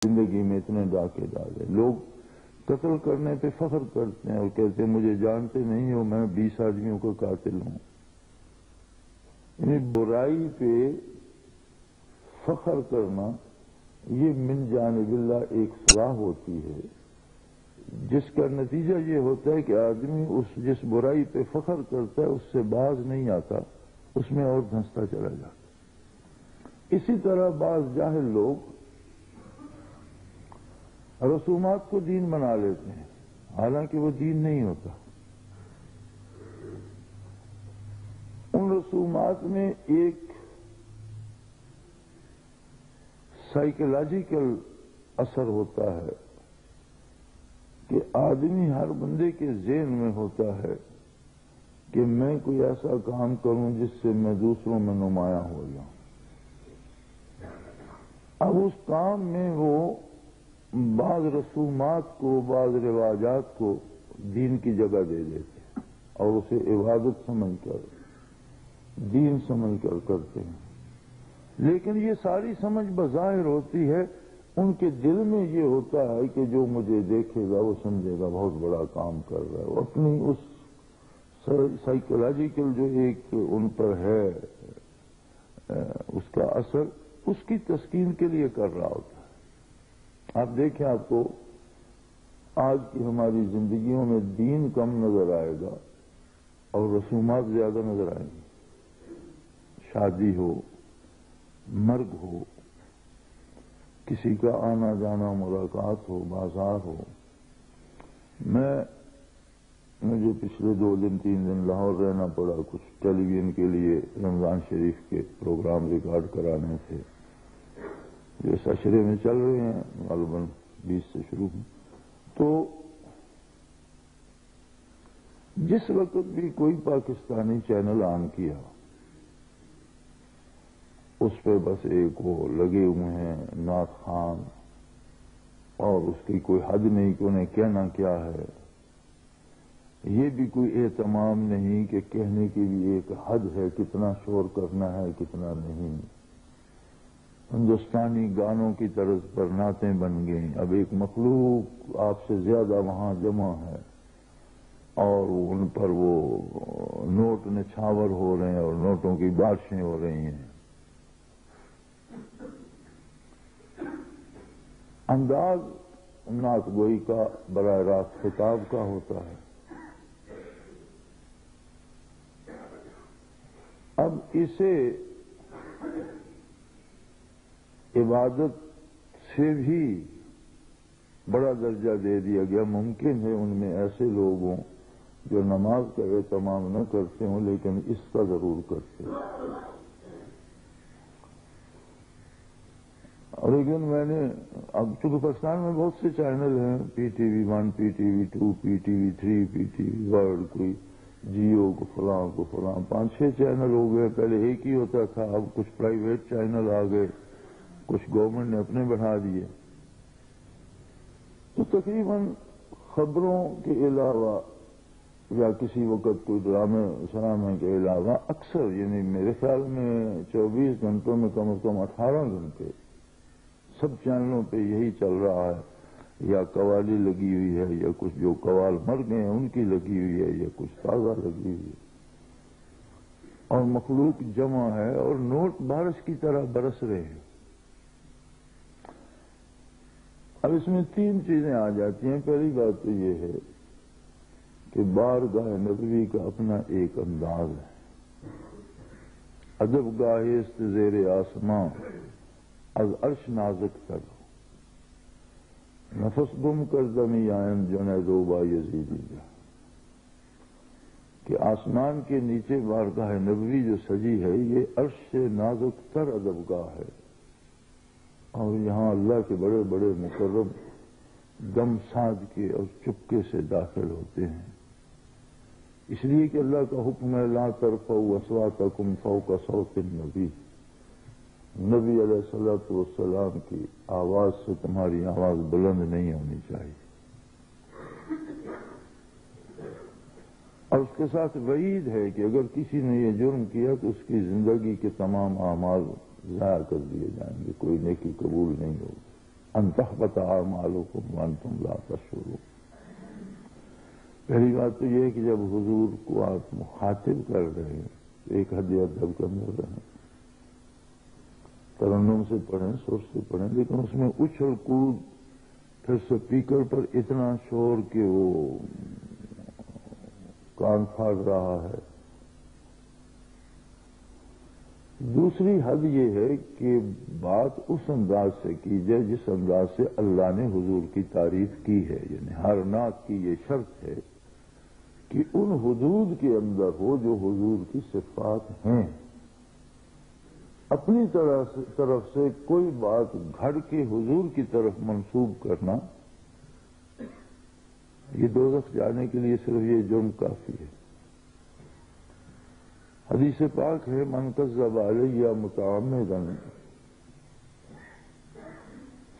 زندگی میں اتنے ڈاکے ڈالے. لوگ قتل کرنے پہ فخر کرتے ہیں اور کہتے ہیں مجھے جانتے نہیں ہو میں 20 آدمیوں کا قاتل ہوں. یعنی برائی پہ فخر کرنا یہ من جانب اللہ ایک صلاح ہوتی ہے جس کا نتیجہ یہ ہوتا ہے کہ آدمی جس برائی پہ فخر کرتا ہے اس سے باز نہیں آتا, اس میں اور دھنستا چلا جاتا. اسی طرح بعض جاہل لوگ رسومات کو دین بنا لیتے ہیں حالانکہ وہ دین نہیں ہوتا. ان رسومات میں ایک سائیکولوجیکل اثر ہوتا ہے کہ آدمی ہر بندے کے ذہن میں ہوتا ہے کہ میں کوئی ایسا کام کروں جس سے میں دوسروں میں نمایاں ہو جاؤں. اب اس کام میں وہ بعض رسومات کو بعض رواجات کو دین کی جگہ دے دیتے ہیں اور اسے عبادت سمجھ کر دین سمجھ کر کرتے ہیں. لیکن یہ ساری سمجھ بظاہر ہوتی ہے, ان کے دل میں یہ ہوتا ہے کہ جو مجھے دیکھے گا وہ سمجھے گا بہت بڑا کام کر رہا ہے. وہ اپنی اس سائیکولوجیکل جو ایک ان پر ہے اس کا اثر اس کی تسکین کے لیے کر رہا ہوتا ہے. آپ دیکھیں آپ کو آج کی ہماری زندگیوں میں دین کم نظر آئے گا اور رسومات زیادہ نظر آئیں گی. شادی ہو, مرگ ہو, کسی کا آنا جانا ملاقات ہو, بازار ہو. مجھے پچھلے 2-3 دن لاہور رہنا پڑا کچھ ٹیلی ویژن کے لیے رمضان شریف کے پروگرام ریکارڈ کرانے تھے جو اس عشرے میں چل رہے ہیں غالباً 20 سے شروع ہیں. تو جس وقت بھی کوئی پاکستانی چینل آن کیا اس پہ بس ایک وہ لگے ہوئے ہیں نعت خان اور اس کی کوئی حد نہیں کہ انہیں کہنا کیا ہے. یہ بھی کوئی اہتمام نہیں کہ کہنے کی بھی ایک حد ہے, کتنا شور کرنا ہے کتنا نہیں. ہندوستانی گانوں کی طرز پر نعتیں بن گئیں. اب ایک مخلوق آپ سے زیادہ وہاں جمع ہے اور ان پر وہ نوٹ نچھاور ہو رہے ہیں اور نوٹوں کی بارشیں ہو رہی ہیں. انداز نعت گوئی کا براہ راست خطاب کا ہوتا ہے. اب اسے عبادت سے بھی بڑا درجہ دے دیا گیا. ممکن ہے ان میں ایسے لوگ ہوں جو نماز کا اہتمام نہ کرتے ہوں لیکن اس کا ضرور کرتے ہیں. لیکن میں نے اب چونکہ پاکستان میں بہت سے چینل ہیں, P T V 1, P T V 2, P T V 3, P T V world, کوئی جیو کو فلاں 5-6 چینل ہو گئے. پہلے ایک ہی ہوتا تھا, اب کچھ پرائیویٹ چینل آ گئے, کچھ گورنمنٹ نے اپنے بڑھا دیے. تو تقریباً خبروں کے علاوہ یا کسی وقت کوئی ڈرامے شرامے کے علاوہ اکثر یعنی میرے خیال میں 24 گھنٹوں میں کم از کم 18 گھنٹے سب چینلوں پہ یہی چل رہا ہے. یا قوالی لگی ہوئی ہے یا کچھ جو قوال مر گئے ہیں ان کی لگی ہوئی ہے یا کچھ تازہ لگی ہوئی ہے اور مخلوق جمع ہے اور نوٹ بارش کی طرح برس رہے ہیں. اب اس میں 3 چیزیں آ جاتی ہیں. پہلی بات تو یہ ہے کہ بارگاہ نبوی کا اپنا ایک انداز ہے. ادب گاہست زیر آسماں از عرش نازک تر نفس گم کر دمی آئن جنید و با یزیدی جا. کہ آسمان کے نیچے بارگاہ نبوی جو سجی ہے یہ عرش سے نازک تر ادب گاہ ہے اور یہاں اللہ کے بڑے بڑے مکرم دم ساز کے اور چپکے سے داخل ہوتے ہیں. اس لیے کہ اللہ کا حکم ہے لا ترفعوا اصواتکم فوق صوت النبی. نبی علیہ الصلوۃ والسلام کی آواز سے تمہاری آواز بلند نہیں ہونی چاہیے. اور اس کے ساتھ وعید ہے کہ اگر کسی نے یہ جرم کیا تو اس کی زندگی کے تمام اعمال ضائع کر دیے جائیں گے, کوئی نیکی قبول نہیں ہوگی. ان تحبط اعمالکم وانتم لا تشعرون۔ پہلی بات تو یہ ہے کہ جب حضور کو آپ مخاطب کر رہے ہیں تو ایک حد ادب کے اندر رہیں، ترنم سے پڑھیں، سر سے پڑھیں، لیکن اس میں اچھل کود، پھر سپیکر پر اتنا شور کہ وہ کان پھاڑ رہا ہے۔ دوسری حد یہ ہے کہ بات اس انداز سے کی جائے جس انداز سے اللہ نے حضور کی تعریف کی ہے، یعنی ہر نعت کی یہ شرط ہے کہ ان حدود کے اندر ہو جو حضور کی صفات ہیں۔ اپنی طرف سے کوئی بات گھڑ کے حضور کی طرف منسوب کرنا، یہ دوزخ جانے کے لیے صرف یہ جرم کافی ہے۔ حدیث پاک ہے من کذب علی متعمدا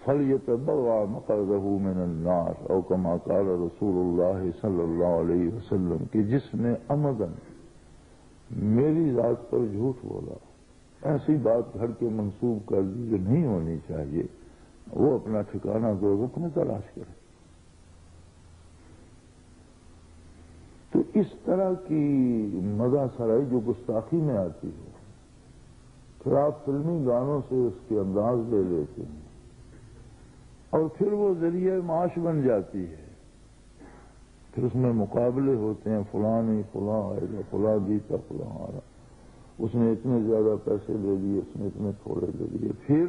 فلیتبوأ مقعدہ من النار او کما قال رسول اللہ صلی اللہ علیہ وسلم، کہ جس نے عمدن میری ذات پر جھوٹ بولا، ایسی بات گھڑ کے منسوب کر دی جو نہیں ہونی چاہیے، وہ اپنا ٹھکانہ دوزخ میں تلاش کرے۔ تو اس طرح کی مزہ سرائی جو گستاخی میں آتی ہے، پھر آپ فلمی گانوں سے اس کے انداز لے لیتے ہیں اور پھر وہ ذریعہ معاش بن جاتی ہے۔ پھر اس میں مقابلے ہوتے ہیں، فلاں نہیں فلاں آئے گا، فلاں جیتا فلاں ہارا، اس نے اتنے زیادہ پیسے لے لیے، اس نے اتنے تھوڑے لے لیے۔ پھر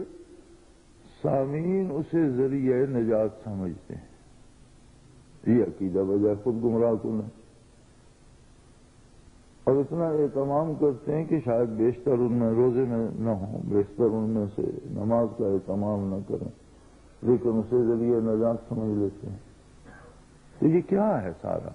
سامعین اسے ذریعہ نجات سمجھتے ہیں۔ یہ عقیدہ بجائے خود گمراہ کن ہے، اور اتنا اہتمام کرتے ہیں کہ شاید بیشتر ان میں روزے میں نہ ہوں، بیشتر ان میں سے نماز کا اہتمام نہ کریں، لیکن اسے ذریعہ نجات سمجھ لیتے ہیں۔ تو یہ کیا ہے سارا؟